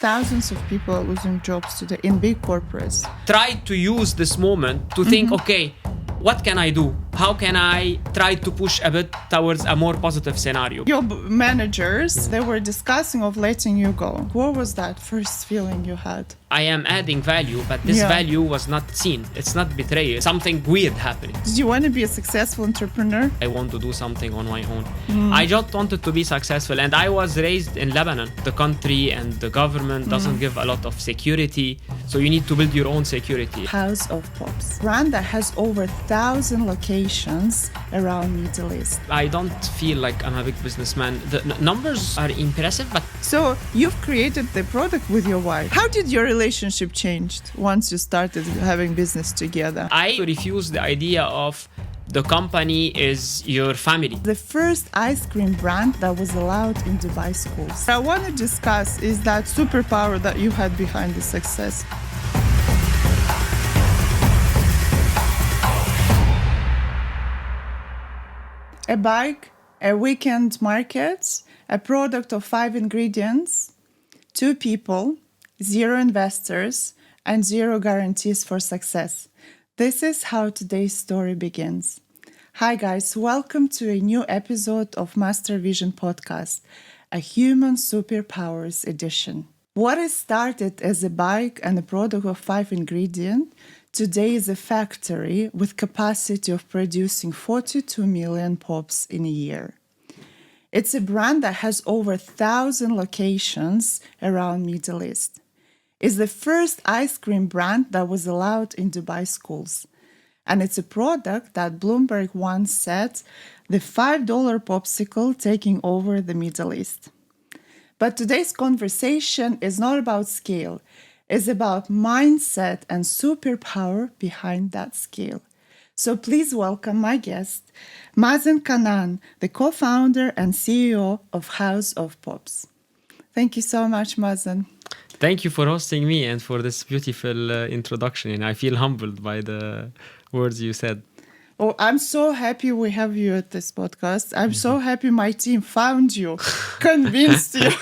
thousands of people are losing jobs today in big corporates. Try to use this moment to think, okay, what can I do? How can I try to push a bit towards a more positive scenario? Your managers, they were discussing of letting you go. What was that first feeling you had? I am adding value, but this value was not seen. It's not betrayal. Something weird happening. Did you want to be a successful entrepreneur? I want to do something on my own. I just wanted to be successful. And I was raised in Lebanon. The country and the government doesn't give a lot of security. So you need to build your own security. House of Pops. Brand that has over 1,000 locations around Middle East. I don't feel like I'm a big businessman. The numbers are impressive, but... So you've created the product with your wife. How did your relationship change once you started having business together? I refuse the idea of the company is your family. The first ice cream brand that was allowed in Dubai schools. What I want to discuss is that superpower that you had behind the success. A bike, a weekend market, a product of 5 ingredients, 2 people, 0 investors, and 0 guarantees for success. This is how today's story begins. Hi guys, welcome to a new episode of Mastervision Podcast, a human superpowers edition. What is started as a bike and a product of 5 ingredients, today is a factory with capacity of producing 42 million pops in a year. It's a brand that has over 1,000 locations around Middle East. It's the first ice cream brand that was allowed in Dubai schools. And it's a product that Bloomberg once said, the $5 popsicle taking over the Middle East. But today's conversation is not about scale. It's about mindset and superpower behind that scale. So please welcome my guest, Mazen Kanaan, the co-founder and CEO of House of Pops. Thank you so much, Mazen. Thank you for hosting me and for this beautiful introduction. And I feel humbled by the words you said. Oh, I'm so happy we have you at this podcast. I'm so happy my team found you, convinced you.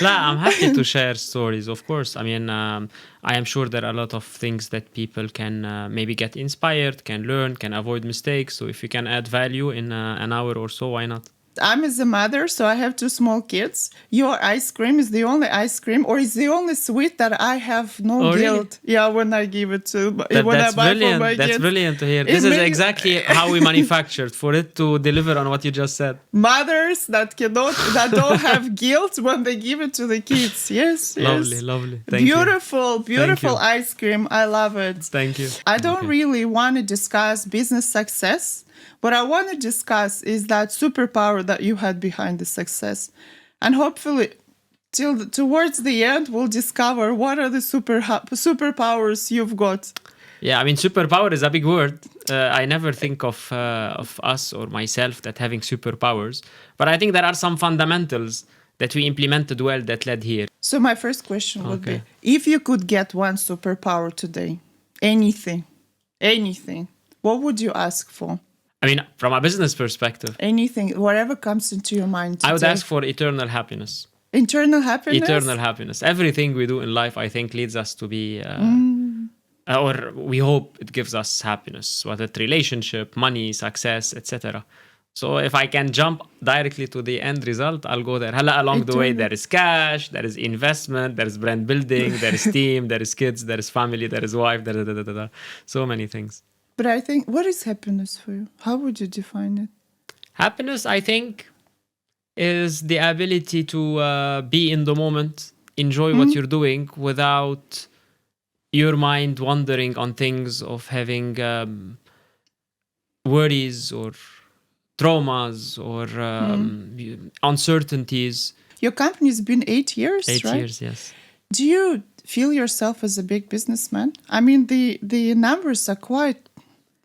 I'm happy to share stories, of course. I mean, I am sure there are a lot of things that people can maybe get inspired, can learn, can avoid mistakes. So if you can add value in an hour or so, why not? I'm as a mother, so I have 2 small kids. Your ice cream is the only ice cream, or is the only sweet that I have no guilt. Really? Yeah, when I give it to when I buy for my kids. That's brilliant to hear. This is exactly how we manufactured for it to deliver on what you just said. Mothers that don't have guilt when they give it to the kids. Yes. Lovely. Thank beautiful you. Ice cream. I love it. Thank you. I don't really want to discuss business success. What I want to discuss is that superpower that you had behind the success. And hopefully, towards the end, we'll discover what are the superpowers you've got. Yeah, I mean, superpower is a big word. I never think of us or myself that having superpowers. But I think there are some fundamentals that we implemented well that led here. So my first question would be, if you could get one superpower today, anything, what would you ask for? I mean, from a business perspective. Anything, whatever comes into your mind today. I would ask for eternal happiness. Eternal happiness? Eternal happiness. Everything we do in life, I think, leads us to be, or we hope it gives us happiness, whether it's relationship, money, success, etc. So if I can jump directly to the end result, I'll go there. Along the way, there is cash, there is investment, there is brand building, there is team, there is kids, there is family, there is wife, so many things. But I think, what is happiness for you? How would you define it? Happiness, I think, is the ability to be in the moment, enjoy what you're doing without your mind wandering on things of having worries or traumas or uncertainties. Your company's been 8 years, right? 8 years, yes. Do you feel yourself as a big businessman? I mean, the numbers are quite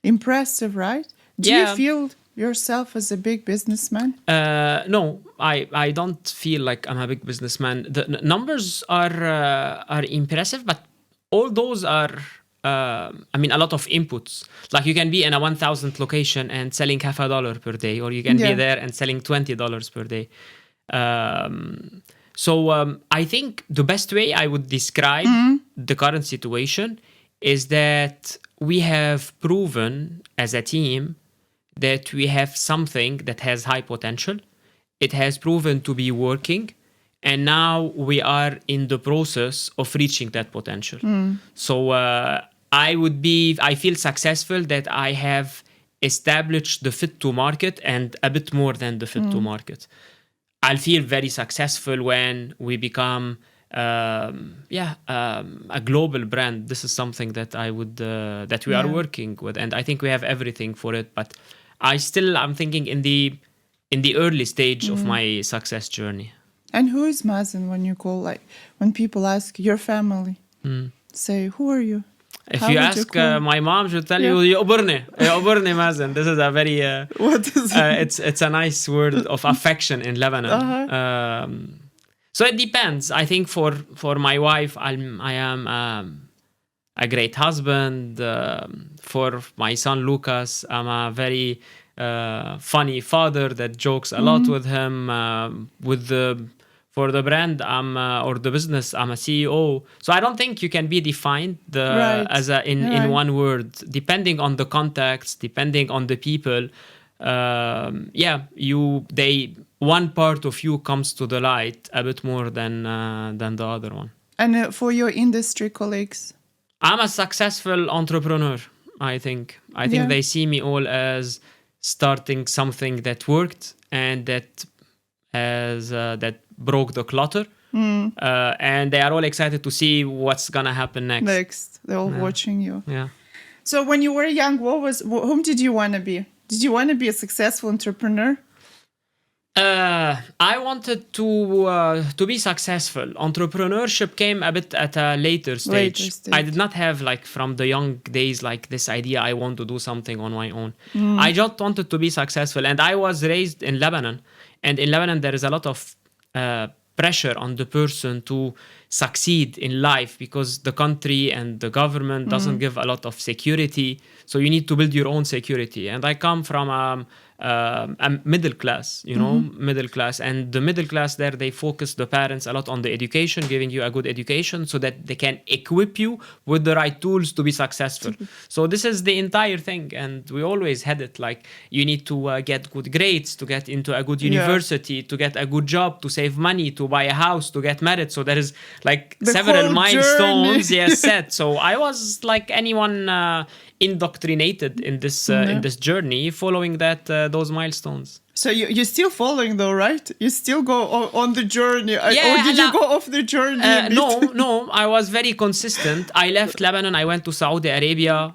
impressive, right? Do you feel yourself as a big businessman? No, I don't feel like I'm a big businessman. The numbers are impressive, but all those are, a lot of inputs. Like you can be in a 1,000 location and selling $50 per day, or you can be there and selling $20 per day. So I think the best way I would describe the current situation is that we have proven as a team that we have something that has high potential. It has proven to be working. And now we are in the process of reaching that potential. So I feel successful that I have established the fit to market and a bit more than the fit to market. I'll feel very successful when we become a global brand. This is something that I would that we are working with, and I think we have everything for it. But I'm thinking in the early stage of my success journey. And who is Mazen when you call, like, when people ask your family? Say, who are you? If How you would ask call? my mom, she'll tell you, "Yoborne Mazen." This is a very What is it? it's a nice word of affection in Lebanon. So it depends. I think for my wife, I am a great husband. For my son Lucas, I'm a very funny father that jokes a lot with him. For the brand, or the business, I'm a CEO. So I don't think you can be defined in one word. Depending on the context, depending on the people, one part of you comes to the light a bit more than the other one. And for your industry colleagues? I'm a successful entrepreneur, I think. I think they see me all as starting something that worked and that broke the clutter. And they are all excited to see what's gonna happen next. They're all watching you. Yeah. So when you were young, whom did you want to be? Did you want to be a successful entrepreneur? I wanted to be successful. Entrepreneurship came a bit at a later stage. I did not have, like, from the young days, like, this idea I want to do something on my own. I just wanted to be successful. And I was raised in Lebanon. And in Lebanon, there is a lot of pressure on the person to succeed in life because the country and the government doesn't give a lot of security. So you need to build your own security. And I come from a middle class, middle class. And the middle class there, they focus the parents a lot on the education, giving you a good education so that they can equip you with the right tools to be successful. So this is the entire thing. And we always had it like, you need to get good grades, to get into a good university, to get a good job, to save money, to buy a house, to get married. So there is like several milestones set. So I was like anyone indoctrinated in this journey, following those milestones. So you're still following though, right? You still go on the journey, or did you go off the journey? No, I was very consistent. I left Lebanon, I went to Saudi Arabia,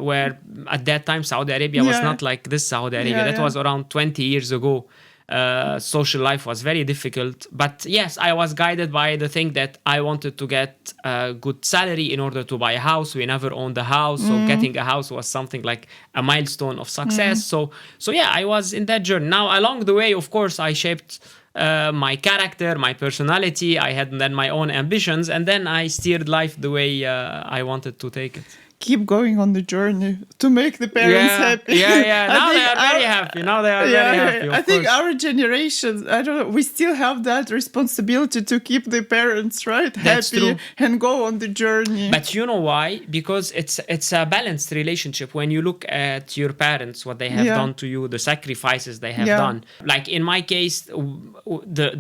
where at that time Saudi Arabia was not like this Saudi Arabia. That was around 20 years ago. Social life was very difficult, but yes, I was guided by the thing that I wanted to get a good salary in order to buy a house. We never owned a house, so getting a house was something like a milestone of success. So yeah, I was in that journey. Now along the way, of course, I shaped my character, my personality. I had then my own ambitions, and then I steered life the way I wanted to take it. Keep going on the journey to make the parents happy. Now they are very happy. Very happy. I think our generation, I don't know, we still have that responsibility to keep the parents happy and go on the journey. But you know why? Because it's a balanced relationship. When you look at your parents, what they have done to you, the sacrifices they have done. Like in my case,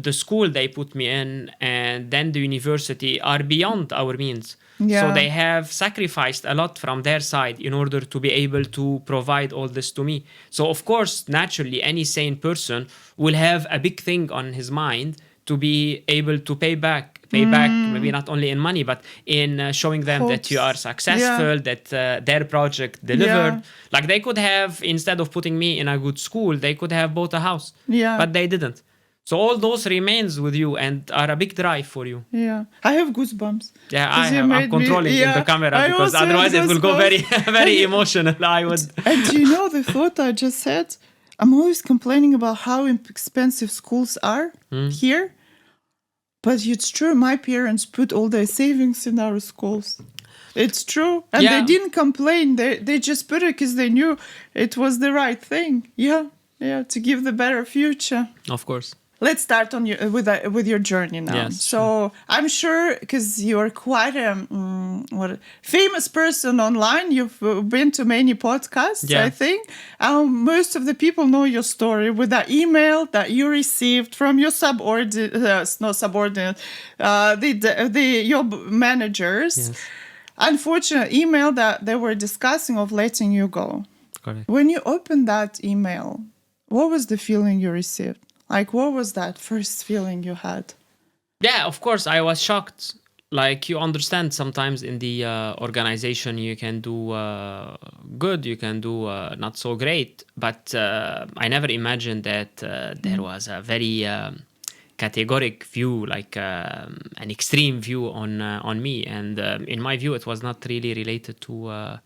the school they put me in and then the university are beyond our means. So they have sacrificed a lot from their side in order to be able to provide all this to me. So of course, naturally, any sane person will have a big thing on his mind to be able to pay back, maybe not only in money, but in showing them that you are successful, that their project delivered. Like they could have, instead of putting me in a good school, they could have bought a house, but they didn't. So all those remains with you and are a big drive for you. Yeah, I have goosebumps. Yeah, I'm controlling in the camera because otherwise it will go very, very emotional. And do you know the thought I just said? I'm always complaining about how expensive schools are here. But it's true, my parents put all their savings in our schools. It's true. And they didn't complain. They just put it because they knew it was the right thing. Yeah, to give the better future. Of course. let's start on with your journey now. Yes, So I'm sure because you're quite a famous person online. You've been to many podcasts, Yeah. I think. Most of the people know your story with the email that you received from your your managers. Yes. Unfortunate email that they were discussing of letting you go. Correct. When you opened that email, what was the feeling you received? Like, what was that first feeling you had? Yeah, of course, I was shocked. Like, you understand sometimes in the organization you can do good, you can do not so great, but I never imagined that there was a very categoric view, like an extreme view on me. And in my view, it was not really related to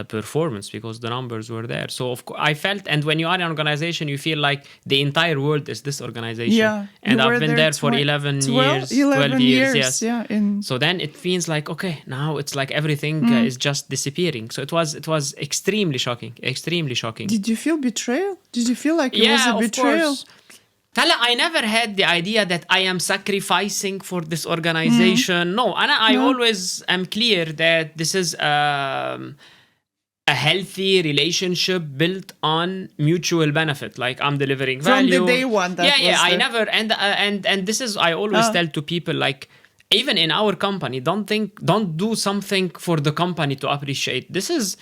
performance because the numbers were there. So of course I felt, and when you are in an organization, you feel like the entire world is this organization. Yeah, and I've been there for 11 years, 12 years. Yes. Yeah. So then it feels like, okay, now it's like everything is just disappearing. So it was extremely shocking. Did you feel betrayal? Did you feel like it was a of betrayal? course. Tala, I never had the idea that I am sacrificing for this organization. No, and I always am clear that this is a healthy relationship built on mutual benefit. Like, I'm delivering value From the day one. I never, and this is, I always tell to people, like, even in our company, don't do something for the company to appreciate. This is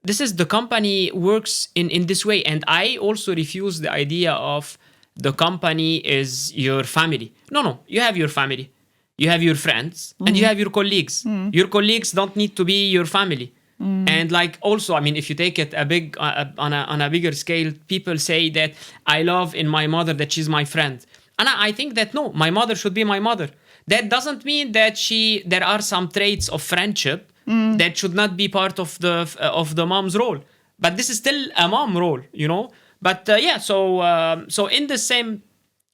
the company works in this way. And I also refuse the idea of the company is your family. No, you have your family, you have your friends, and you have your colleagues. Your colleagues don't need to be your family. And like, also, I mean, if you take it on a bigger scale, people say that I love in my mother that she's my friend, and I think that no, my mother should be my mother. That doesn't mean that there are some traits of friendship that should not be part of the mom's role, but this is still a mom role, you know. But so in the same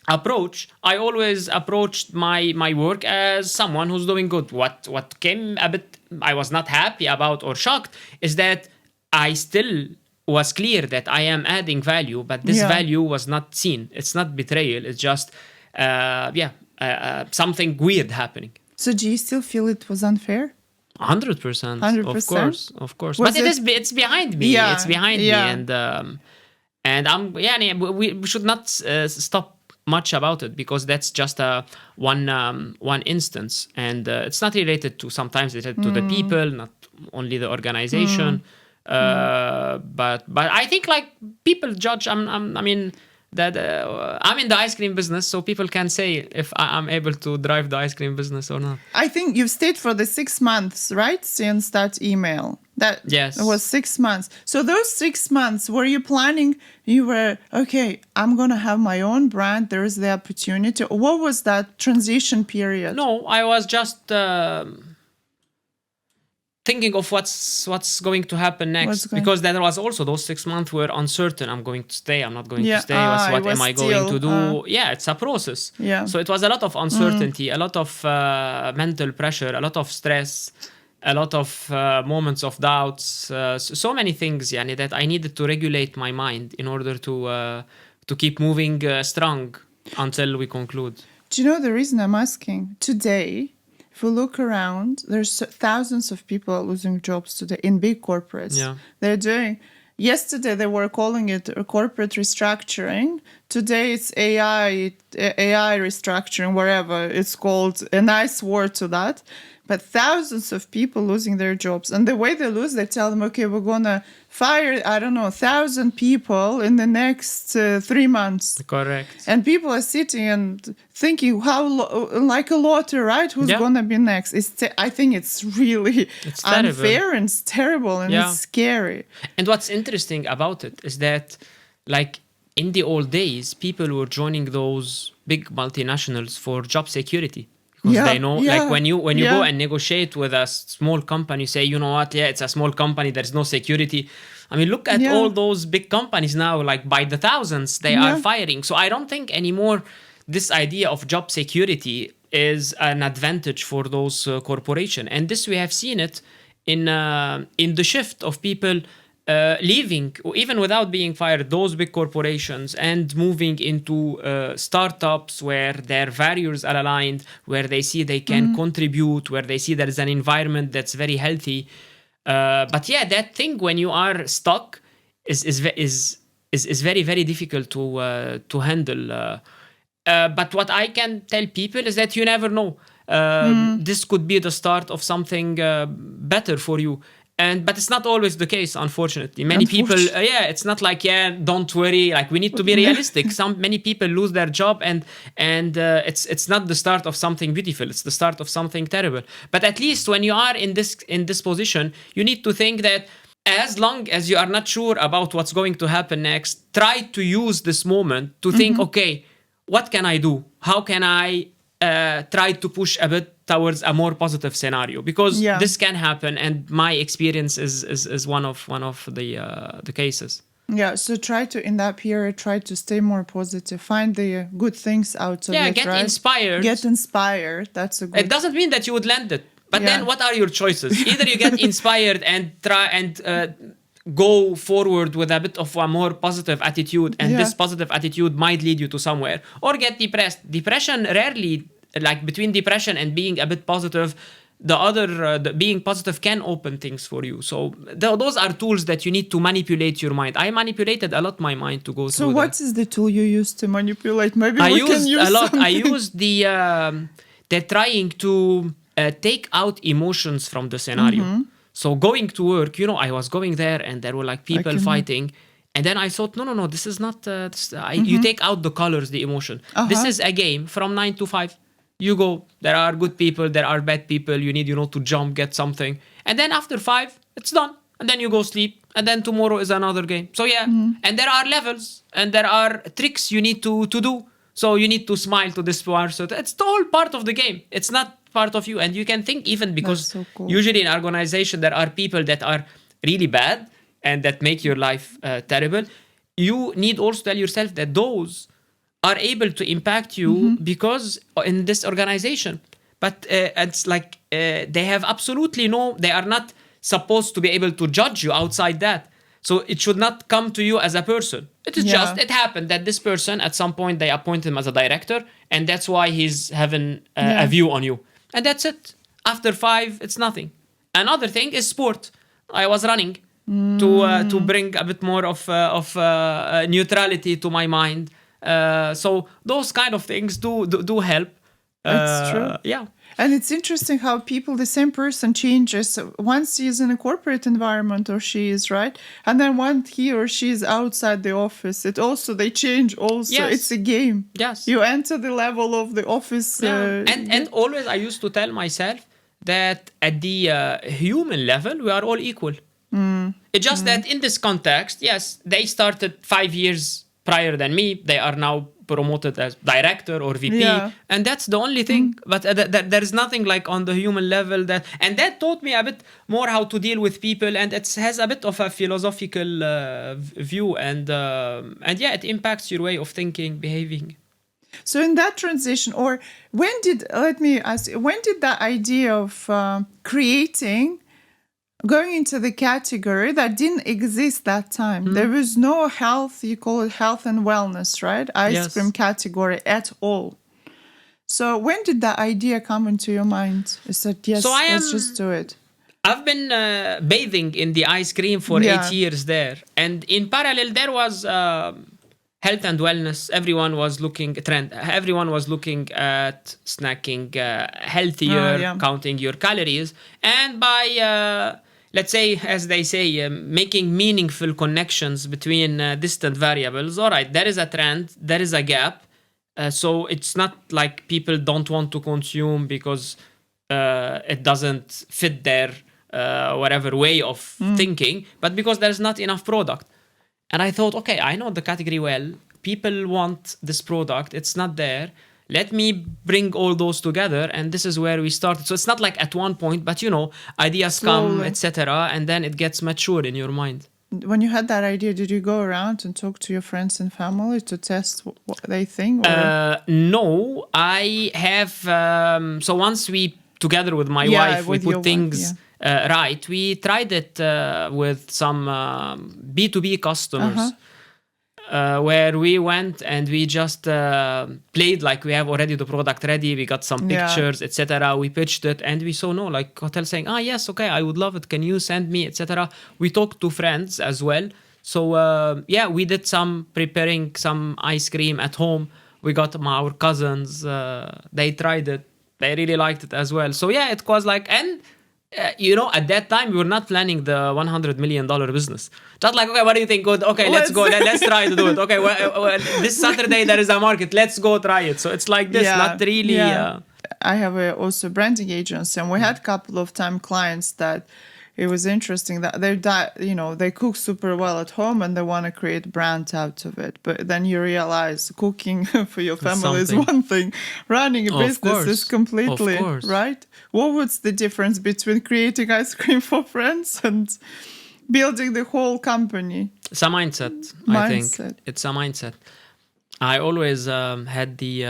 approach, I always approached my work as someone who's doing good. What came a bit, I was not happy about or shocked, is that I still was clear that I am adding value, but this value was not seen. It's not betrayal. It's just something weird happening. So do you still feel it was unfair? 100%. 100%? Of course. Was But it's behind me. Yeah, It's behind me, and I'm we should not stop much about it, because that's just one instance, and it's not related to, sometimes it's related to the people, not only the organization. But I think, like, people judge. I mean that I'm in the ice cream business, so people can say if I'm able to drive the ice cream business or not. I think you've stayed for the 6 months, right? Since that email. Yes. It was 6 months. So those 6 months, were you planning, you were, okay, I'm going to have my own brand, there's the opportunity. What was that transition period? No, I was just thinking of what's going to happen next, because there was also those 6 months were uncertain. I'm going to stay, I'm not going to stay. What am I going to do? It's a process. So it was a lot of uncertainty, a lot of mental pressure, a lot of stress, a lot of moments of doubts, so many things, that I needed to regulate my mind in order to keep moving strong until we conclude. Do you know the reason I'm asking? Today, if we look around, there's thousands of people losing jobs today in big corporates. They're doing. Yesterday they were calling it a corporate restructuring. Today it's AI restructuring, wherever it's called. A nice word to that. But thousands of people losing their jobs. And the way they lose, they tell them, okay, we're going to fire, 1,000 people in the next 3 months. Correct. And people are sitting and thinking, like a lottery, right? Who's going to be next? I think it's really unfair and it's terrible and it's scary. And what's interesting about it is that, like, in the old days, people were joining those big multinationals for job security. Because they know, like, when you go and negotiate with a small company, say, you know what, it's a small company, there's no security. I mean, look at all those big companies now, like, by the thousands, they are firing. So I don't think anymore this idea of job security is an advantage for those corporations. And this, we have seen it in the shift of people leaving, even without being fired, those big corporations and moving into startups where their values are aligned, where they see they can contribute, where they see there is an environment that's very healthy. But yeah, that thing when you are stuck is very, very difficult to handle. But what I can tell people is that you never know. This could be the start of something better for you. But it's not always the case, unfortunately. Many people, it's not like, don't worry. Like, we need to be realistic. Many people lose their job, and it's not the start of something beautiful. It's the start of something terrible. But at least when you are in this position, you need to think that as long as you are not sure about what's going to happen next, try to use this moment to think, okay, what can I do? How can I try to push a bit towards a more positive scenario? Because this can happen, and my experience is one of the cases. Yeah, so in that period, try to stay more positive. Find the good things out of it, Yeah, get inspired. Get inspired. That's a good... It doesn't mean that you would land it. But then what are your choices? Either you get inspired and try and go forward with a bit of a more positive attitude, and this positive attitude might lead you to somewhere, or get depressed. Depression rarely, like between depression and being a bit positive, the being positive can open things for you. So those are tools that you need to manipulate your mind. I manipulated a lot my mind to go through. So what is the tool you use to manipulate? Maybe we can use a lot. something. I used they're trying to take out emotions from the scenario. So going to work, I was going there and there were like people fighting. And then I thought, no, this is not... you take out the colors, the emotion. This is a game from 9 to 5. You go, there are good people, there are bad people. You need, to jump, get something. And then after 5, it's done. And then you go sleep. And then tomorrow is another game. So and there are levels and there are tricks you need to do. So you need to smile to this part. So it's all part of the game. It's not part of you. And you can think even because usually in our organization, there are people that are really bad and that make your life terrible. You need also to tell yourself that those are able to impact you because in this organization. But it's like they have absolutely they are not supposed to be able to judge you outside that. So it should not come to you as a person. It is just, it happened that this person, at some point, they appoint him as a director, and that's why he's having a view on you. And that's it. After 5, it's nothing. Another thing is sport. I was running to bring a bit more of neutrality to my mind. So those kind of things do help. That's true. Yeah. And it's interesting how the same person changes. Once he's in a corporate environment, or she is, right? And then once he or she is outside the office, they change also. Yes. It's a game. Yes. You enter the level of the office. And always I used to tell myself that at the human level, we are all equal. It's just that in this context, yes, they started 5 years prior than me. They are now promoted as director or VP, and that's the only thing. But there is nothing like on the human level and that taught me a bit more how to deal with people, and it has a bit of a philosophical view, and it impacts your way of thinking, behaving. So in that transition, let me ask, when did the idea of going into the category that didn't exist that time? There was no health, you call it health and wellness, right? Ice cream category at all. So when did that idea come into your mind? You said, let's just do it. I've been bathing in the ice cream for 8 years there. And in parallel, there was health and wellness. Everyone was looking at snacking healthier, counting your calories. And by... let's say, as they say, making meaningful connections between distant variables. All right, there is a trend, there is a gap. So it's not like people don't want to consume because it doesn't fit their whatever way of thinking, but because there's not enough product. And I thought, okay, I know the category well. People want this product. It's not there. Let me bring all those together, and this is where we started. So it's not like at one point, but ideas come, etc., and then it gets mature in your mind. When you had that idea, did you go around and talk to your friends and family to test what they think? No, I have. So once we, together with my wife, we put things right. We tried it with some B2B customers. Where we went and we just played like we have already the product ready. We got some pictures, etc. We pitched it, and we saw like hotel saying, yes, okay, I would love it. Can you send me, etc. We talked to friends as well. So we did some preparing some ice cream at home. We got our cousins. They tried it. They really liked it as well. So it was like, and at that time we were not planning the $100 million business. Just like, okay, what do you think? Good. Okay, let's go. Let's try to do it. Okay, well, this Saturday there is a market. Let's go try it. So it's like this, not really. Yeah. I have also branding agency, and we had a couple of clients that it was interesting that they cook super well at home and they want to create brand out of it. But then you realize cooking for your family is one thing, running a business is completely right. What was the difference between creating ice cream for friends and building the whole company? It's a mindset. I think it's a mindset. I always had the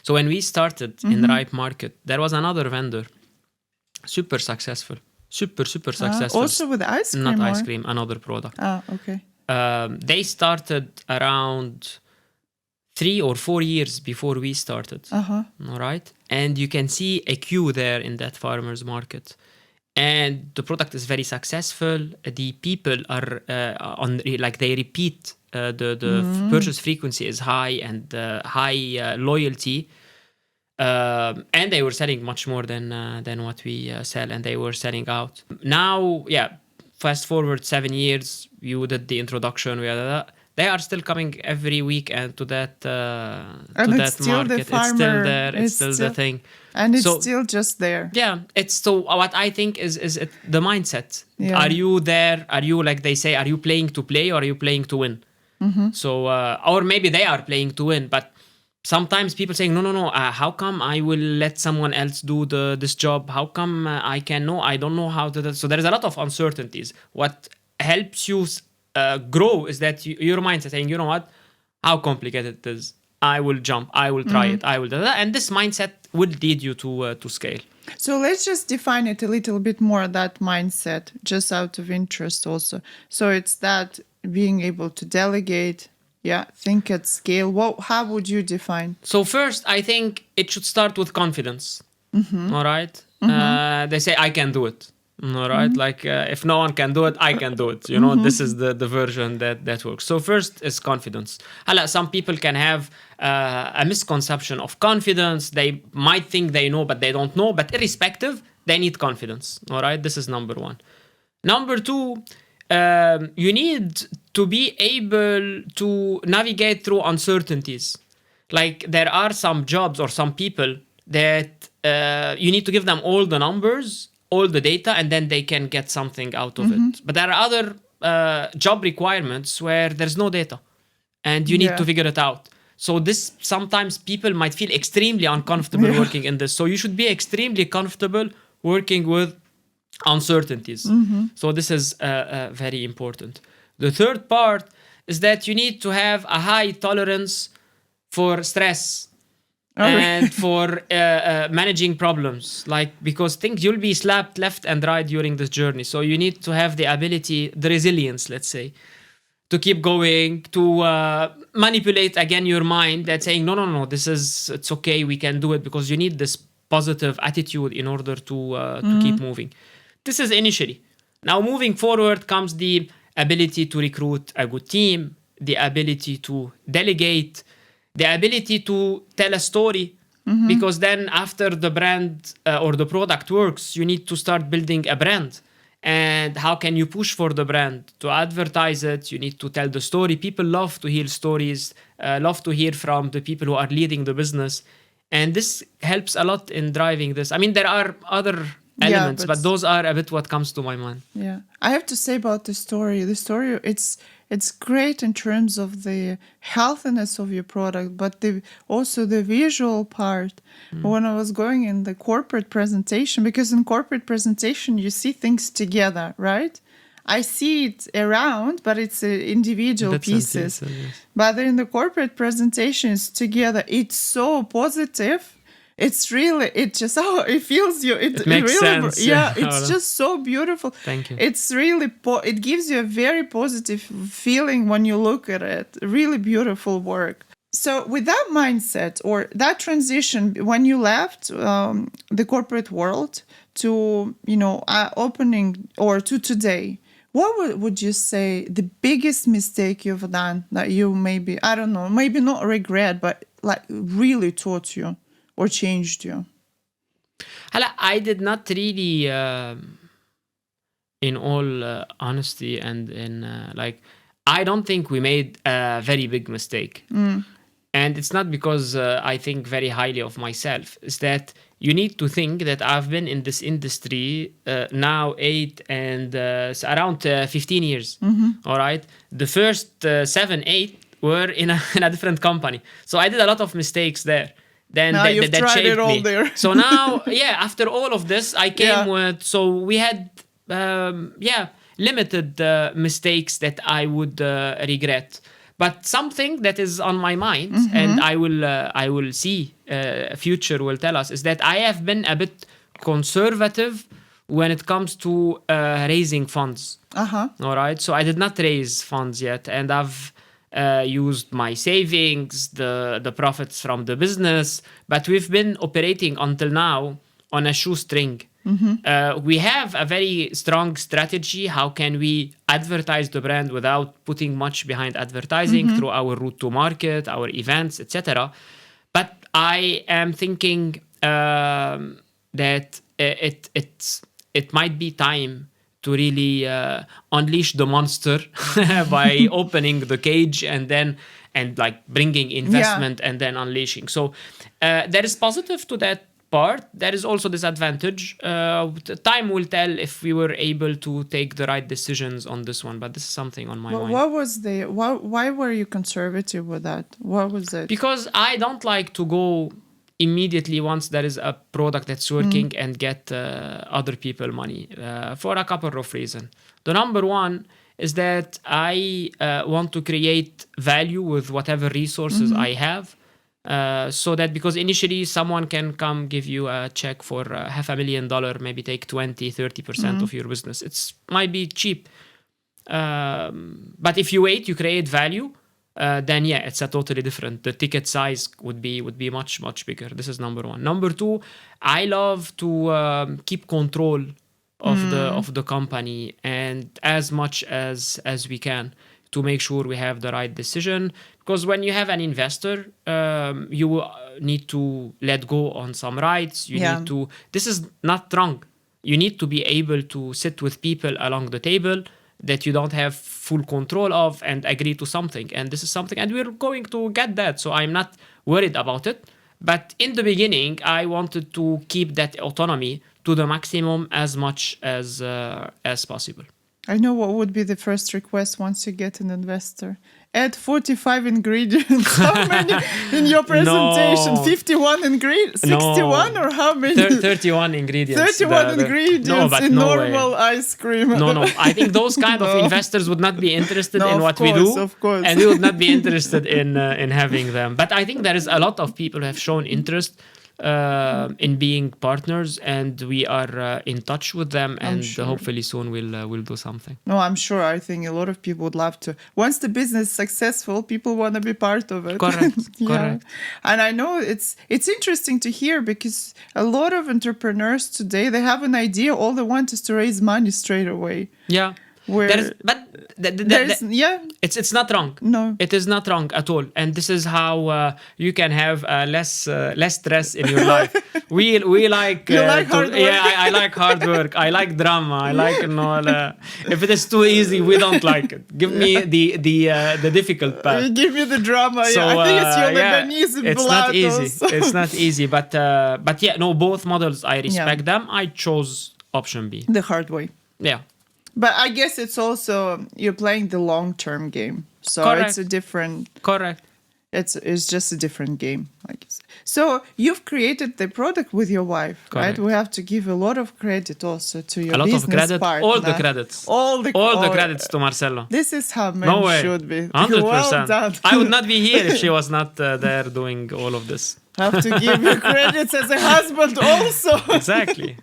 so when we started in the Ripe Market, there was another vendor, super successful. Super successful. Also with ice cream? Not ice cream, another product. Okay. They started around 3 or 4 years before we started. All right. And you can see a queue there in that farmer's market. And the product is very successful. The people are they repeat. The purchase frequency is high and high loyalty. And they were selling much more than what we sell, and they were selling out. Now, fast forward 7 years, you did the introduction. They are still coming every week and to that market. It's still there. It's still the thing, and it's still just there. Yeah, it's so. What I think is the mindset. Yeah. Are you there? Are you, like they say, are you playing to play or are you playing to win? So, or maybe they are playing to win, but. Sometimes people saying, no, how come I will let someone else do this job? How come I can? No, I don't know how to do. So there is a lot of uncertainties. What helps you grow is that your mindset saying, you know what, how complicated it is. I will jump. I will try it. I will do that. And this mindset will lead you to scale. So let's just define it a little bit more, that mindset, just out of interest also. So it's that being able to delegate, think at scale. How would you define? So first, I think it should start with confidence. All right. They say, I can do it. All right. Like if no one can do it, I can do it. This is the version that works. So first is confidence. Some people can have a misconception of confidence. They might think they know, but they don't know. But irrespective, they need confidence. All right. This is number one. Number two, you need to be able to navigate through uncertainties. Like there are some jobs or some people that you need to give them all the numbers, all the data, and then they can get something out of it. But there are other job requirements where there's no data and you need to figure it out. So this, sometimes people might feel extremely uncomfortable working in this. So you should be extremely comfortable working with uncertainties. So this is very important. The third part is that you need to have a high tolerance for stress and for managing problems, because you'll be slapped left and right during this journey. So you need to have the ability, the resilience, let's say, to keep going, to manipulate again your mind that's saying, no, it's okay, we can do it, because you need this positive attitude in order to keep moving. This is initially. Now, moving forward comes the ability to recruit a good team, the ability to delegate, the ability to tell a story, because then after the brand or the product works, you need to start building a brand. And how can you push for the brand? To advertise it, you need to tell the story. People love to hear stories, love to hear from the people who are leading the business. And this helps a lot in driving this. I mean, there are other elements, but those are a bit what comes to my mind. Yeah, I have to say about the story, it's great in terms of the healthiness of your product, but also the visual part. When I was going in the corporate presentation, because in corporate presentation you see things together, right? I see it around, but it's individual pieces. But in the corporate presentation, it's together. It's so positive. It's really, it just, it feels you. It makes really, sense. Yeah, it's just so beautiful. Thank you. It's really, it gives you a very positive feeling when you look at it. Really beautiful work. So with that mindset or that transition, when you left the corporate world to, opening or to today, what would you say the biggest mistake you've done that you maybe, I don't know, maybe not regret, but like really taught you or changed you? I did not really, in all honesty and in I don't think we made a very big mistake. And it's not because I think very highly of myself. It's that you need to think that I've been in this industry now 8 and around 15 years. All right. The first 7, 8 were in a different company. So I did a lot of mistakes there. Then now you've that tried shaped it all me. there. So now, after all of this, I came with, so we had, limited mistakes that I would regret. But something that is on my mind, and I will see, future will tell us, is that I have been a bit conservative when it comes to raising funds. All right, so I did not raise funds yet, and I've used my savings, the profits from the business, but we've been operating until now on a shoestring. We have a very strong strategy. How can we advertise the brand without putting much behind advertising through our route to market, our events, etc. But I am thinking that it might be time to really unleash the monster by opening the cage and bringing investment and then unleashing. So there is positive to that part. There is also disadvantage. Time will tell if we were able to take the right decisions on this one, but this is something on my mind. What was why were you conservative with that? What was it? Because I don't like to go immediately once there is a product that's working and get other people money for a couple of reasons. The number one is that I want to create value with whatever resources I have. So that, because initially someone can come give you a check for $500,000, maybe take 20-30% of your business. It might be cheap. But if you wait, you create value, then it's a totally different. The ticket size would be much, much bigger. This is number one. Number two, I love to keep control of the company, and as much as we can, to make sure we have the right decision. Because when you have an investor, you need to let go on some rights. You need to, this is not wrong. You need to be able to sit with people along the table that you don't have full control of and agree to something. And this is something, and we're going to get that. So I'm not worried about it. But in the beginning, I wanted to keep that autonomy to the maximum as much as possible. I know what would be the first request once you get an investor. Add 45 ingredients. How many in your presentation? No. 51 ingredients? 61 or how many? 31 ingredients. 31 ingredients in normal ice cream. No. I think those kind of investors would not be interested in what we do. Of course. And we would not be interested in having them. But I think there is a lot of people who have shown interest in being partners, and we are in touch with them, and hopefully soon we'll do something. No, I'm sure. I think a lot of people would love to. Once the business is successful, people want to be part of it. Correct. Correct. And I know it's interesting to hear, because a lot of entrepreneurs today, they have an idea. All they want is to raise money straight away. Yeah. It's not wrong. No, it is not wrong at all. And this is how you can have less stress in your life. We like hard work. I like hard work. I like drama. I like if it is too easy, we don't like it. Give me the difficult part. Give me the drama. So, I think it's your Lebanese it's blood. Not easy. Also. It's not easy. But both models, I respect them. I chose option B. The hard way. Yeah. But I guess it's also, you're playing the long-term game. So Correct. It's a different... Correct. It's just a different game, I guess. So you've created the product with your wife, Correct. right? We have to give a lot of credit also to your a lot business of credit, partner. all the credits. All the credits to Marcelo. This is how men No way. should be. 100%. Well done. I would not be here if she was not there doing all of this. Have to give you credits as a husband also. Exactly.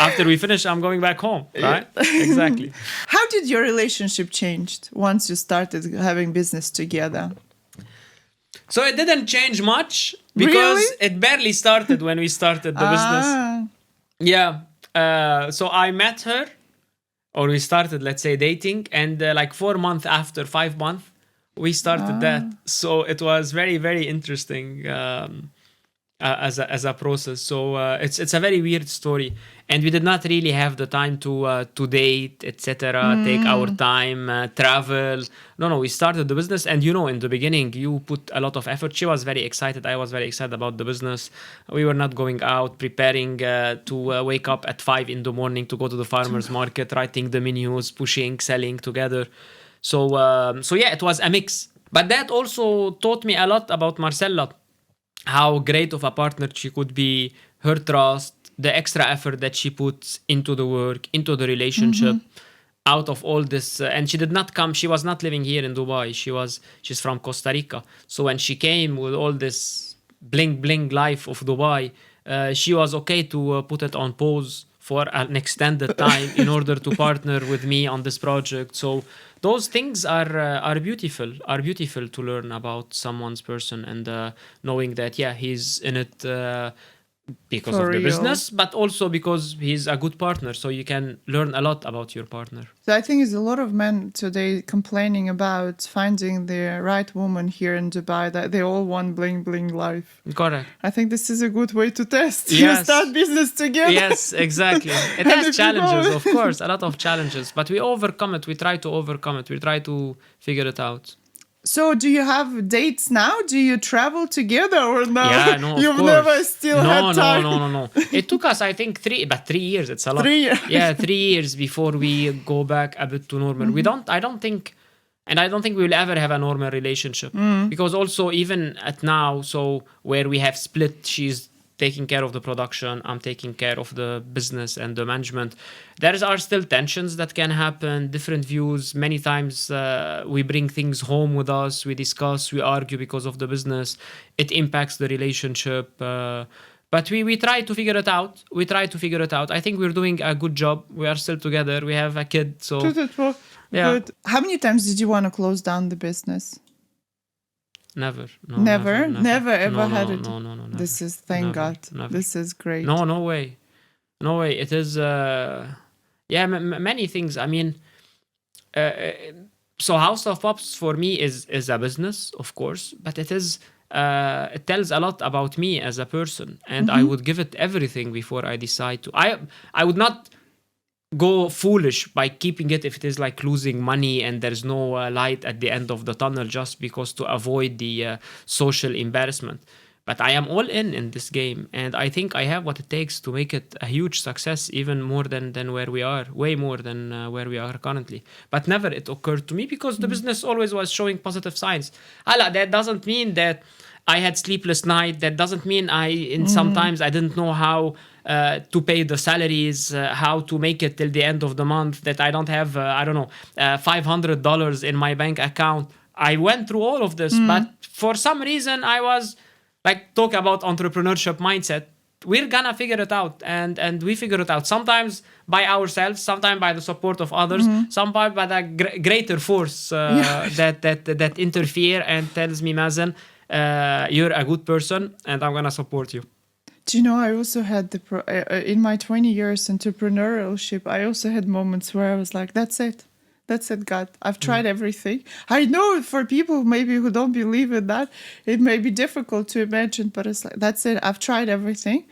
After we finish, I'm going back home, right? Exactly. How did your relationship change once you started having business together? So it didn't change much because Really? it barely started when we started the business. Yeah. So I met her, or we started, let's say, dating, and like 4 months after, 5 months, we started that. So it was very, very interesting as a process. So it's a very weird story, and we did not really have the time to date, etc. Take our time, travel. No, we started the business, and in the beginning you put a lot of effort. She was very excited. I was very excited about the business. We were not going out, preparing to wake up at 5 in the morning to go to the farmers market, writing the menus, pushing, selling together. So yeah, it was a mix. But that also taught me a lot about Marcella. How great of a partner she could be, her trust, the extra effort that she puts into the work, into the relationship, out of all this. And she did not come, she was not living here in Dubai. She's from Costa Rica. So when she came with all this bling bling life of Dubai, she was okay to put it on pause for an extended time in order to partner with me on this project. So those things are beautiful to learn about someone's person, and knowing that he's in it because For of the real. business, but also because he's a good partner. So you can learn a lot about your partner. So I think there's a lot of men today complaining about finding the right woman here in Dubai, that they all want bling bling life. Correct. I think this is a good way to test. You Yes. start business together. Yes, exactly. It And has if you challenges, go- of course, a lot of challenges, but we overcome it. We try to overcome it. We try to figure it out. So do you have dates now? Do you travel together or no? Yeah, no, of You've course. never still had time. No. It took us, I think, 3 years. It's a lot. 3 years. Yeah, 3 years before we go back a bit to normal. I don't think we will ever have a normal relationship, because also even at now, so where we have split, she's taking care of the production, I'm taking care of the business and the management. There are still tensions that can happen, different views. Many times we bring things home with us, we discuss, we argue because of the business. It impacts the relationship. But we try to figure it out. I think we're doing a good job. We are still together. We have a kid. So yeah. Good. How many times did you want to close down the business? Never. No, Never ever had it. No, never. This is, thank Never, God. never. This is great. No way. It is many things. I mean, so House of Pops for me is a business, of course, but it tells a lot about me as a person, and I would give it everything before I decide to. I would not go foolish by keeping it if it is like losing money and there's no light at the end of the tunnel, just because to avoid the social embarrassment. But I am all in this game, and I think I have what it takes to make it a huge success, even more than where we are, way more than where we are currently. But never it occurred to me, because the business always was showing positive signs. That doesn't mean that I had sleepless night. That doesn't mean sometimes I didn't know how to pay the salaries, how to make it till the end of the month, that I don't have, $500 in my bank account. I went through all of this, but for some reason I was like, talk about entrepreneurship mindset. We're gonna figure it out, and we figure it out. Sometimes by ourselves, sometimes by the support of others, sometimes by the greater force that interfere and tells me, Mazen, you're a good person, and I'm gonna support you. Do you know, I also had in my 20 years entrepreneurship, I also had moments where I was like, that's it, God. I've tried everything. I know for people maybe who don't believe in that, it may be difficult to imagine, but it's like, that's it. I've tried everything.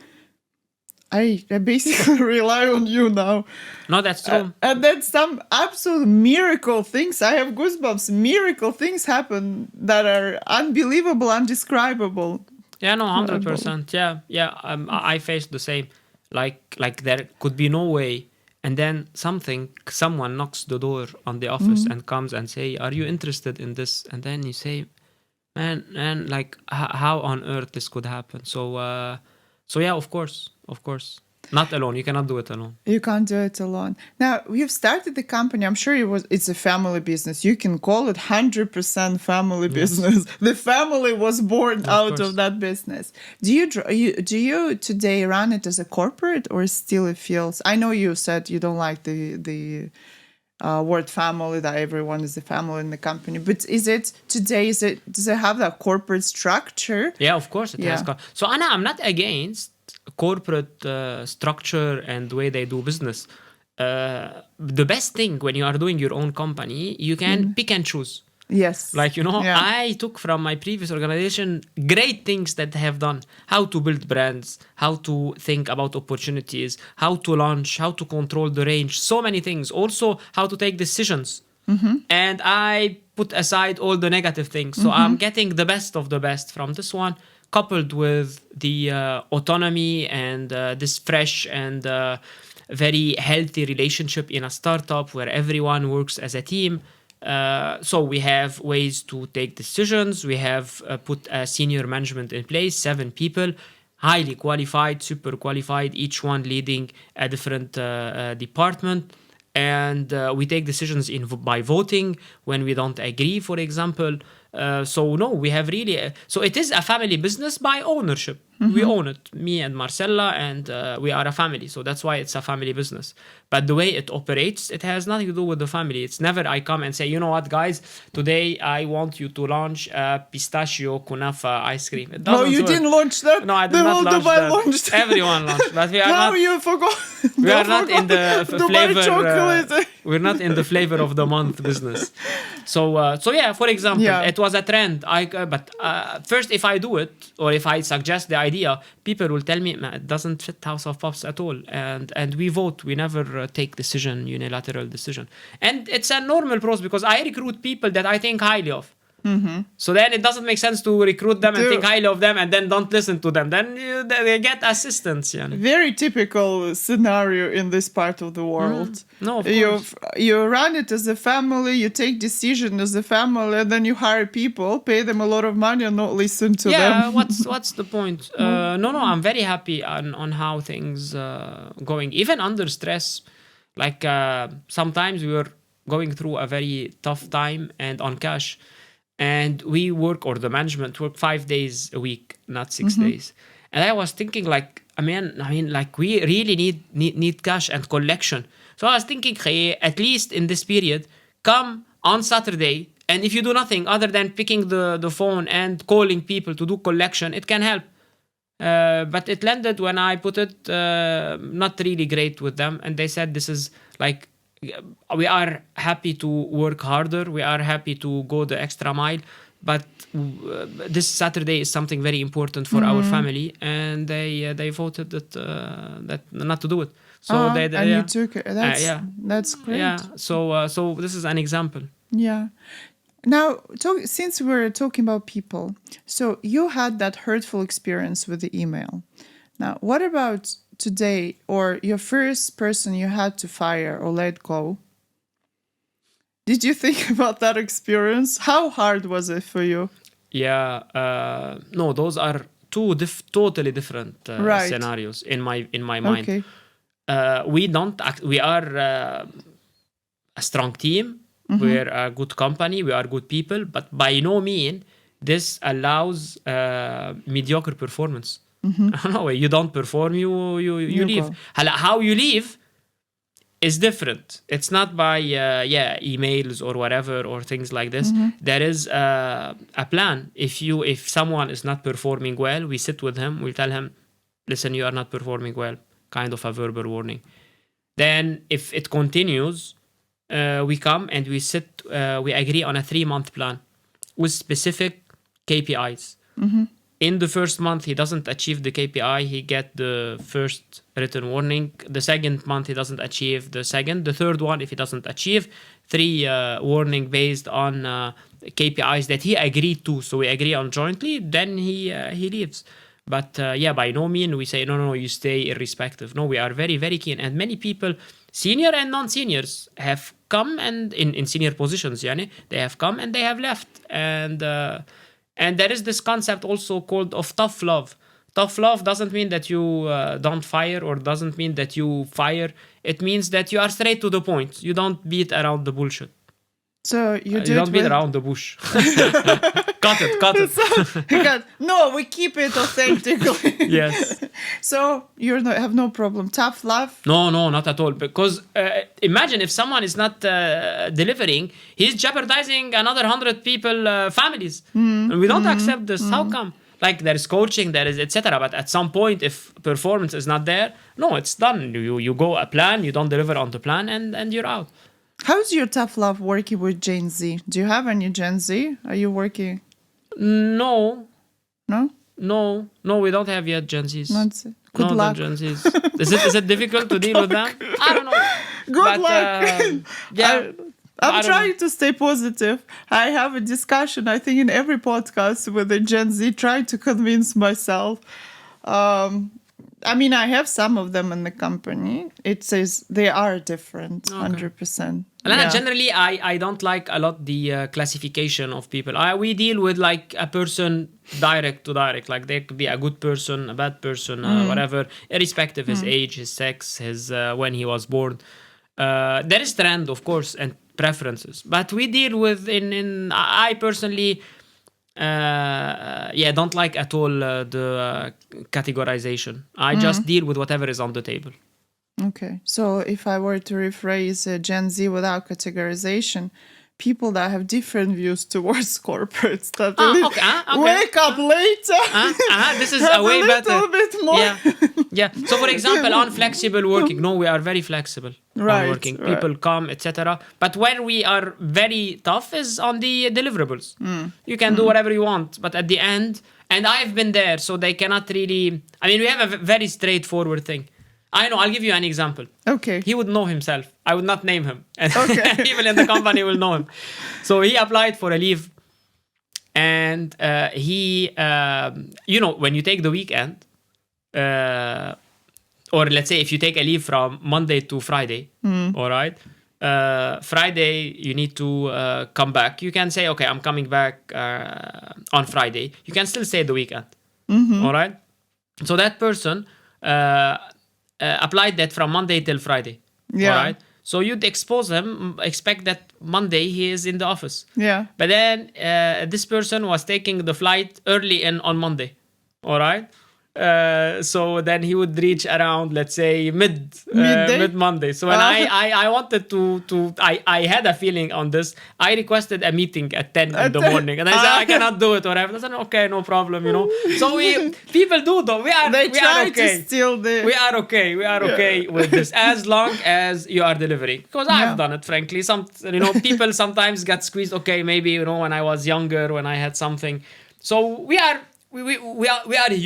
I basically rely on you now. No, that's true. And then some absolute miracle things. I have goosebumps. Miracle things happen that are unbelievable, undescribable. Yeah, no, 100%. Yeah. I faced the same. Like there could be no way, and then someone knocks the door on the office and comes and say, "Are you interested in this?" And then you say, "Man, like how on earth this could happen?" So yeah, of course. Not alone. You cannot do it alone. You can't do it alone. Now, you've started the company. I'm sure it's a family business. You can call it 100% family business. The family was born out of that business. Do you today run it as a corporate or still it feels? I know you said you don't like the word family, that everyone is a family in the company, but does it have that corporate structure? Yeah, of course it has. So Anna, I'm not against corporate structure and the way they do business. The best thing when you are doing your own company, you can pick and choose. Yes. Like, I took from my previous organization great things that they have done. How to build brands, how to think about opportunities, how to launch, how to control the range, so many things. Also, how to take decisions. And I put aside all the negative things. So I'm getting the best of the best from this one, coupled with the autonomy and this fresh and very healthy relationship in a startup where everyone works as a team. So we have ways to take decisions. We have put a senior management in place, 7 people, highly qualified, super qualified, each one leading a different department. And we take decisions by voting when we don't agree, for example. We have really... so it is a family business by ownership. We own it, me and Marcella, and we are a family. So that's why it's a family business. But the way it operates, it has nothing to do with the family. It's never I come and say, you know what, guys, today I want you to launch a pistachio kunafa ice cream. No, you didn't launch that. No, I did not launch that. Launched. Everyone launched. But we are not... you forgot. We are not in the flavor... we're not in the flavor of the month business. So yeah, for example, it was a trend. But first, if I do it, or if I suggest the idea, people will tell me it doesn't fit House of Puffs at all. And we vote. We never take unilateral decision. And it's a normal process because I recruit people that I think highly of. So then it doesn't make sense to recruit them and think highly of them and then don't listen to them. Then they get assistance. Very typical scenario in this part of the world. No, of course. You run it as a family, you take decision as a family, and then you hire people, pay them a lot of money and not listen to them. Yeah, what's the point? I'm very happy on how things going. Even under stress, like sometimes we were going through a very tough time and on cash. And we work, or the management work 5 days a week, not 6 days. And I was thinking, like, we really need cash and collection. So I was thinking, hey, at least in this period, come on Saturday, and if you do nothing other than picking the phone and calling people to do collection, it can help. But it landed when I put it not really great with them, and they said this is like, we are happy to work harder. We are happy to go the extra mile. But this Saturday is something very important for our family. And they voted that not to do it. So you took it. That's great. Yeah. So this is an example. Yeah. Now, since we're talking about people, so you had that hurtful experience with the email. Now, what about today, or your first person you had to fire or let go? Did you think about that experience? How hard was it for you? Yeah, no, those are two totally different scenarios in my mind. Okay. We are a strong team. We're a good company. We are good people. But by no means this allows mediocre performance. No, you don't perform, you leave. How you leave is different. It's not by emails or whatever or things like this. There is a plan. If someone is not performing well, we sit with him. We tell him, listen, you are not performing well. Kind of a verbal warning. Then if it continues, we come and we sit. We agree on a 3-month plan with specific KPIs. In the first month, he doesn't achieve the KPI, he get the first written warning. The second month, he doesn't achieve the second. The third one, if he doesn't achieve, 3 warning based on KPIs that he agreed to. So we agree on jointly, then he leaves. But by no means we say, no, you stay irrespective. No, we are very, very keen. And many people, senior and non-seniors, have come and in senior positions, they have come and they have left. And there is this concept also called of tough love. Tough love doesn't mean that you don't fire, or doesn't mean that you fire. It means that you are straight to the point. You don't beat around the bullshit. So you don't beat around the bush. Cut it. No, we keep it authentically. Yes. So you have no problem. Tough love? No, not at all. Because imagine if someone is not delivering, he's jeopardizing another 100 people, families. And we don't accept this. How come? Like there is coaching, there is etc. But at some point, if performance is not there, no, it's done. You go a plan, you don't deliver on the plan, and you're out. How's your tough love working with Gen Z? Do you have any Gen Z? Are you working? No. No? No, we don't have yet Gen Zs. Good luck. Gen Zs. Is it difficult to deal with them? I don't know. Good luck. Yeah. I'm trying to stay positive. I have a discussion, I think, in every podcast with the Gen Z, trying to convince myself. I mean, I have some of them in the company. It says they are different, 100%. And generally, I don't like a lot the classification of people. We deal with like a person direct to direct. Like they could be a good person, a bad person, whatever, irrespective of his age, his sex, his when he was born. There is trend, of course, and preferences. But we deal with I personally... don't like at all the categorization. I just deal with whatever is on the table. Okay, so if I were to rephrase Gen Z without categorization, people that have different views towards corporates that wake up later. This is a way better. A little bit more. Yeah. So, for example, on flexible working, no, we are very flexible on working. People come, etc. But where we are very tough is on the deliverables. You can do whatever you want, but at the end, and I've been there, so they cannot really. I mean, we have a very straightforward thing. I know, I'll give you an example. Okay. He would know himself. I would not name him. And people in the company will know him. So he applied for a leave. And he, when you take the weekend, or let's say if you take a leave from Monday to Friday, all right? Friday, you need to come back. You can say, okay, I'm coming back on Friday. You can still stay the weekend, all right? So that person... applied that from Monday till Friday. Yeah. All right. So you'd expect that Monday he is in the office. Yeah. But then this person was taking the flight early on Monday. All right. So then he would reach around, let's say, mid Monday. So when I wanted to I had a feeling on this. I requested a meeting at 10 in the morning, and I said I cannot do it. Or I said, okay, no problem, So people do though. We are okay. To steal the. We are okay. We are okay with this as long as you are delivering. Because I've done it, frankly. People sometimes get squeezed. Okay, maybe when I was younger, when I had something. So we are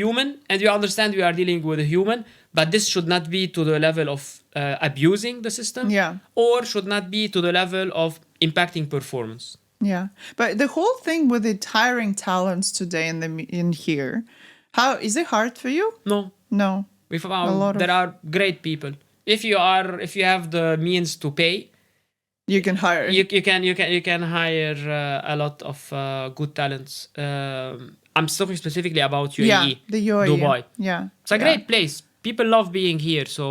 human, and we understand we are dealing with a human, but this should not be to the level of abusing the system, or should not be to the level of impacting performance. Yeah, but the whole thing with it hiring talents today in here, how is it hard for you? No. We found there are great people. If you have the means to pay, you can hire. You can hire a lot of good talents. I'm talking specifically about UAE, the UAE, Dubai. Yeah, it's a great place. People love being here. So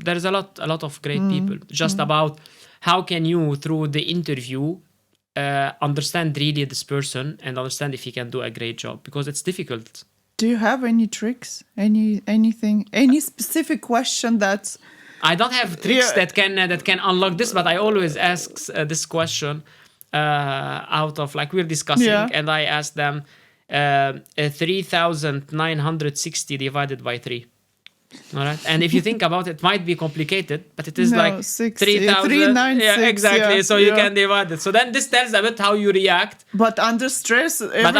there's a lot of great people. Just about how can you, through the interview, understand really this person and understand if he can do a great job, because it's difficult. Do you have any tricks? Anything? Any specific question that? I don't have tricks that can unlock this, but I always ask this question out of we're discussing, and I ask them. 3,960 divided by 3. All right, and if you think about it, might be complicated, but it is 3,000. Yeah, exactly. So you can divide it. So then this tells a bit how you react. But under stress, looks. But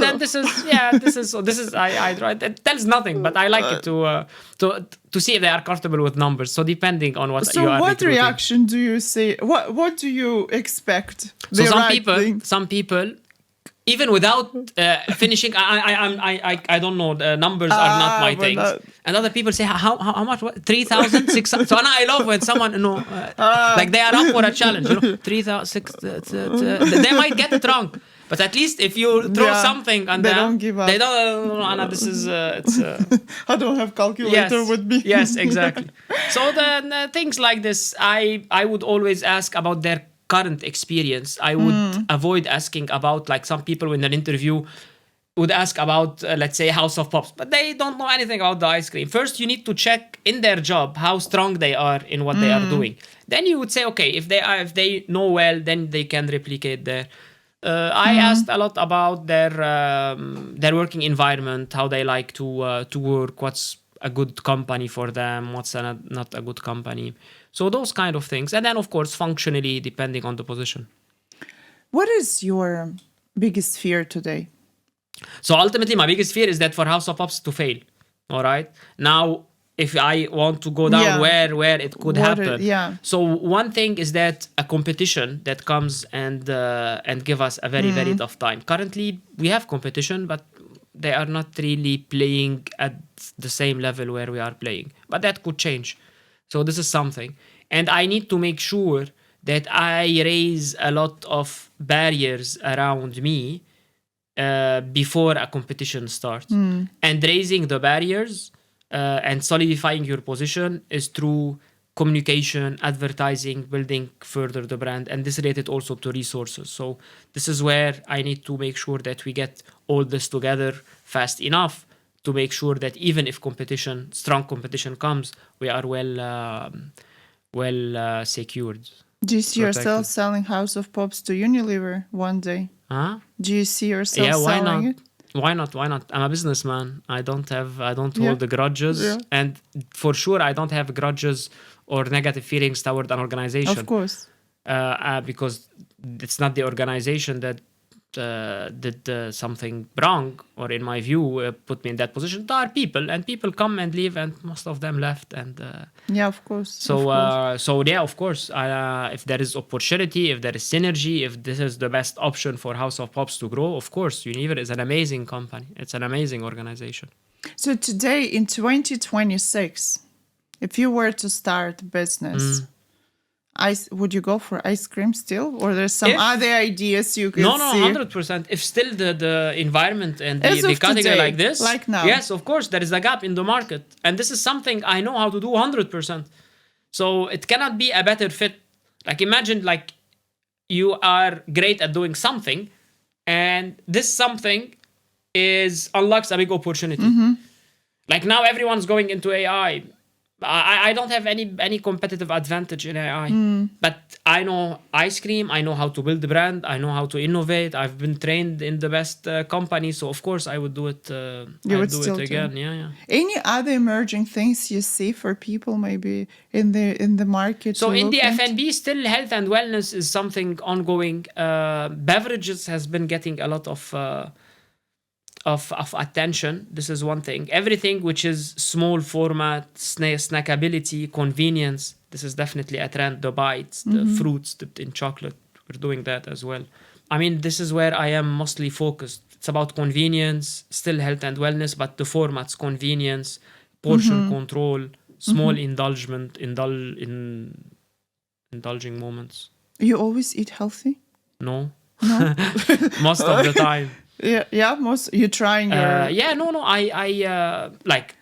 then this is. I tried. It tells nothing, but I like it to see if they are comfortable with numbers. So depending on what you are. So what reaction do you say? What do you expect? So some people. Even without finishing, I don't know. The numbers are not my things. And other people say, how much? 3,600. So I love when someone they are up for a challenge. 3,000. They might get it wrong. But at least if you throw something on they them, don't give up. they don't. No, Anna, this is it's. I don't have calculator Yes, with me. yes, exactly. So the things like this, I would always ask about their current experience. I would avoid asking about, like, some people in an interview would ask about, let's say, House of Pops, but they don't know anything about the ice cream. First, you need to check in their job how strong they are in what they are doing. Then you would say, okay, if they know well, then they can replicate there. I asked a lot about their working environment, how they like to work, what's a good company for them, what's not a good company. So those kind of things. And then, of course, functionally, depending on the position. What is your biggest fear today? So ultimately, my biggest fear is that for House of Pops to fail. All right. Now, if I want to go down where it could happen. So one thing is that a competition that comes and give us a very, very tough time. Currently, we have competition, but they are not really playing at the same level where we are playing. But that could change. So this is something. And I need to make sure that I raise a lot of barriers around me before a competition starts. And raising the barriers and solidifying your position is through communication, advertising, building further the brand, and this related also to resources. So this is where I need to make sure that we get all this together fast enough to make sure that even if strong competition comes, we are well secured. Do you see yourself selling House of Pops to Unilever one day? Huh? Do you see yourself selling it? Why not? I'm a businessman. I don't hold the grudges. And for sure, I don't have grudges or negative feelings toward an organization. Of course. Because it's not the organization that did something wrong, or in my view, put me in that position. There are people, and people come and leave, and most of them left. And of course. So of course, if there is opportunity, if there is synergy, if this is the best option for House of Pops to grow, of course, Unilever is an amazing company. It's an amazing organization. So today in 2026, if you were to start a business, would you go for ice cream still, or there's some other ideas you could see? No, 100%. If still the environment and the category today, like this, like now, yes, of course, there is a gap in the market, and this is something I know how to do 100%. So it cannot be a better fit. Like, imagine, like, you are great at doing something, and this something unlocks a big opportunity. Like, now everyone's going into AI. I don't have any competitive advantage in AI, but I know ice cream. I know how to build the brand. I know how to innovate. I've been trained in the best company, so of course I would do it. You would do it again. Yeah. Any other emerging things you see for people maybe in the market? So in the F&B, still health and wellness is something ongoing. Beverages has been getting a lot of attention. This is one thing. Everything which is small format, snackability, convenience, this is definitely a trend. The bites, the fruits dipped in chocolate, we're doing that as well. I mean, this is where I am mostly focused. It's about convenience, still health and wellness, but the formats, convenience, portion control, small indulging moments. You always eat healthy? No. Most of the time. Most you're trying your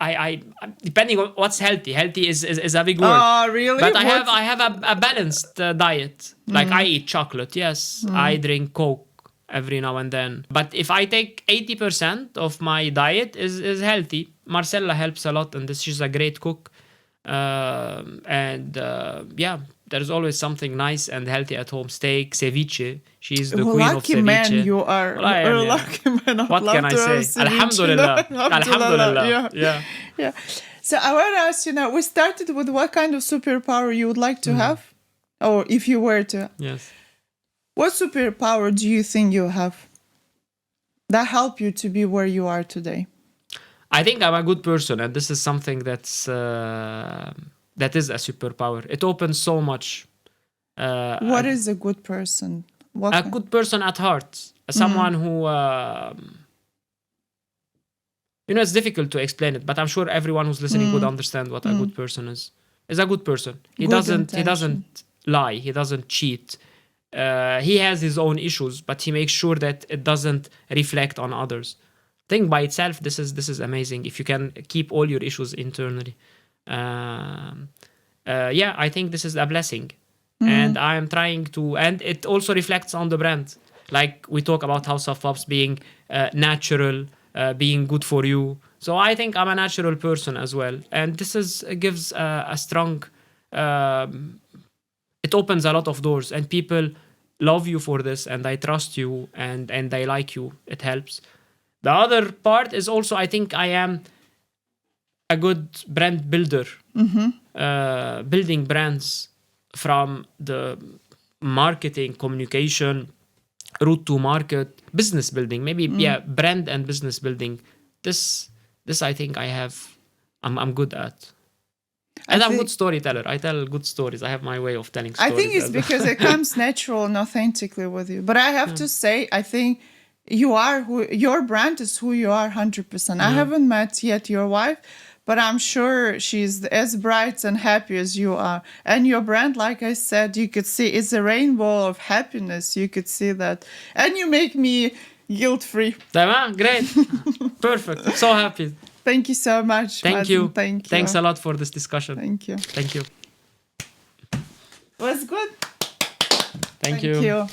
I depending on what's healthy. Healthy is a big word. Oh, really? But I have a balanced diet. Like, I eat chocolate, yes. I drink Coke every now and then. But if I take 80% of my diet is healthy. Marcella helps a lot, and she's a great cook. There's always something nice and healthy at home. Steak, ceviche. She's the queen of ceviche. Lucky man you are. You're a lucky man. What can I say? Alhamdulillah. Alhamdulillah. Yeah. So I want to ask you now, we started with what kind of superpower you would like to have? Or if you were to. Yes. What superpower do you think you have that help you to be where you are today? I think I'm a good person, and this is something that is a superpower. It opens so much. What is a good person? Good person at heart. Someone who... it's difficult to explain it, but I'm sure everyone who's listening would understand what a good person is. Is a good person. He doesn't lie. He doesn't cheat. he has his own issues, but he makes sure that it doesn't reflect on others. I think by itself, this is amazing. If you can keep all your issues internally, I think this is a blessing, and I am trying to, and it also reflects on the brand. Like we talk about House of Pups being natural, being good for you. So I think I'm a natural person as well, and this gives a strong. It opens a lot of doors, and people love you for this, and I trust you, and they like you. It helps. The other part is also, I think I am a good brand builder, building brands from the marketing, communication, route to market, business building, maybe brand and business building. This I think I'm good at. And I'm a good storyteller. I tell good stories. I have my way of telling stories. I think it's because it comes natural and authentically with you. But I have to say, I think your brand is who you are 100%. I haven't met yet your wife, but I'm sure she's as bright and happy as you are. And your brand, like I said, you could see it's a rainbow of happiness. You could see that. And you make me guilt-free. Great. Perfect. So happy. Thank you so much. Thank Mazen. you. Thank you. Thanks a lot for this discussion. Thank you. Thank you. Was good. Thank you.